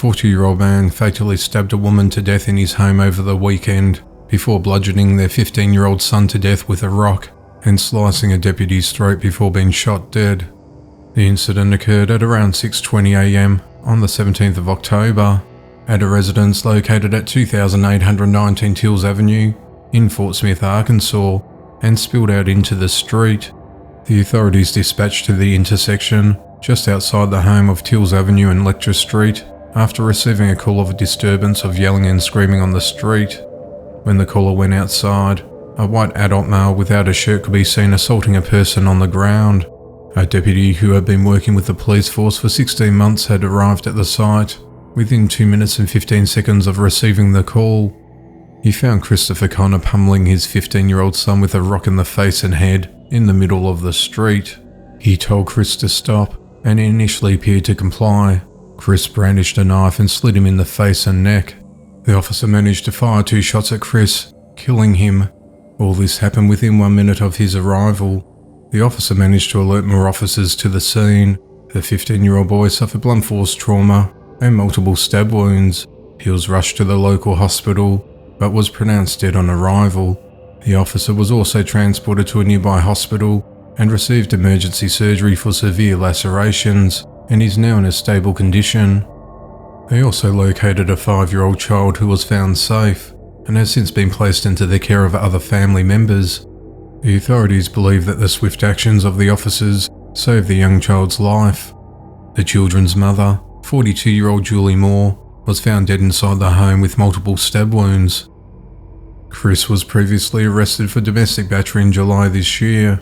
40-year-old man fatally stabbed a woman to death in his home over the weekend before bludgeoning their 15-year-old son to death with a rock and slicing a deputy's throat before being shot dead. The incident occurred at around 6:20 a.m. on the 17th of October at a residence located at 2819 Tilles Avenue in Fort Smith, Arkansas, and spilled out into the street. The authorities dispatched to the intersection just outside the home of Tilles Avenue and Lectra Street after receiving a call of a disturbance of yelling and screaming on the street. When the caller went outside, a white adult male without a shirt could be seen assaulting a person on the ground. A deputy who had been working with the police force for 16 months had arrived at the site within 2 minutes and 15 seconds of receiving the call. He found Christopher Connor pummeling his 15-year-old son with a rock in the face and head in the middle of the street. He told Chris to stop and initially appeared to comply. Chris brandished a knife and slit him in the face and neck. The officer managed to fire 2 shots at Chris, killing him. All this happened within 1 minute of his arrival. The officer managed to alert more officers to the scene. The 15-year-old boy suffered blunt force trauma and multiple stab wounds. He was rushed to the local hospital, but was pronounced dead on arrival. The officer was also transported to a nearby hospital and received emergency surgery for severe lacerations and is now in a stable condition. They also located a 5-year-old child who was found safe and has since been placed into the care of other family members. The authorities believe that the swift actions of the officers saved the young child's life. The children's mother, 42-year-old Julie Moore, was found dead inside the home with multiple stab wounds. Chris was previously arrested for domestic battery in July this year.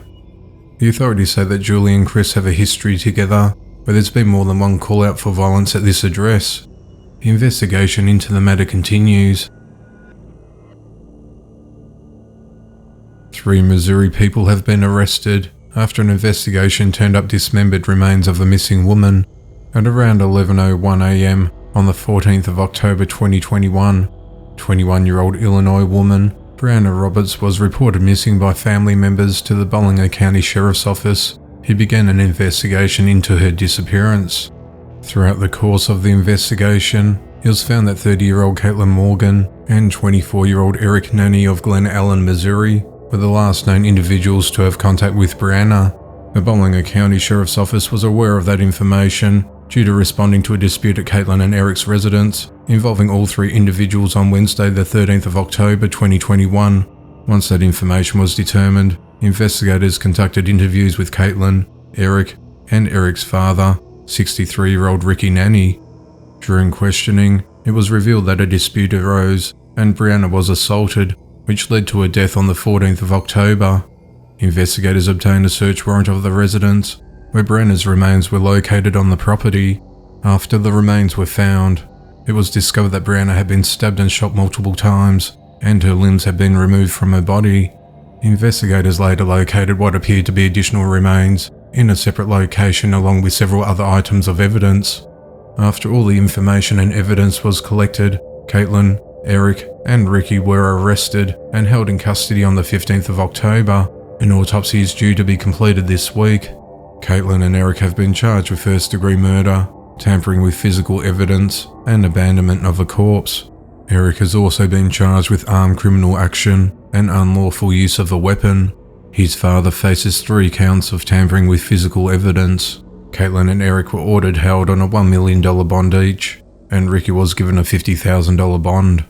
The authorities say that Julie and Chris have a history together, but there's been more than one call out for violence at this address. The investigation into the matter continues. 3 Missouri people have been arrested after an investigation turned up dismembered remains of a missing woman at around 11:01 a.m. on the 14th of October 2021. 21-year-old Illinois woman Brianna Roberts was reported missing by family members to the Bolinger County Sheriff's Office, who began an investigation into her disappearance. Throughout the course of the investigation, it was found that 30-year-old Caitlin Morgan and 24-year-old Eric Nanny of Glen Allen, Missouri, were the last known individuals to have contact with Brianna. The Bolinger County Sheriff's Office was aware of that information due to responding to a dispute at Caitlin and Eric's residence involving all 3 individuals on Wednesday the 13th of October 2021. Once that information was determined, investigators conducted interviews with Caitlin, Eric, and Eric's father, 63-year-old Ricky Nanny. During questioning, it was revealed that a dispute arose and Brianna was assaulted, which led to her death on the 14th of October. Investigators obtained a search warrant of the residence, where Brianna's remains were located on the property. After the remains were found, it was discovered that Brianna had been stabbed and shot multiple times, and her limbs had been removed from her body. Investigators later located what appeared to be additional remains in a separate location along with several other items of evidence. After all the information and evidence was collected, Caitlin, Eric, and Ricky were arrested and held in custody on the 15th of October. An autopsy is due to be completed this week. Caitlin and Eric have been charged with first-degree murder, tampering with physical evidence, and abandonment of a corpse. Eric has also been charged with armed criminal action and unlawful use of a weapon. His father faces 3 counts of tampering with physical evidence. Caitlin and Eric were ordered held on a $1 million bond each, and Ricky was given a $50,000 bond.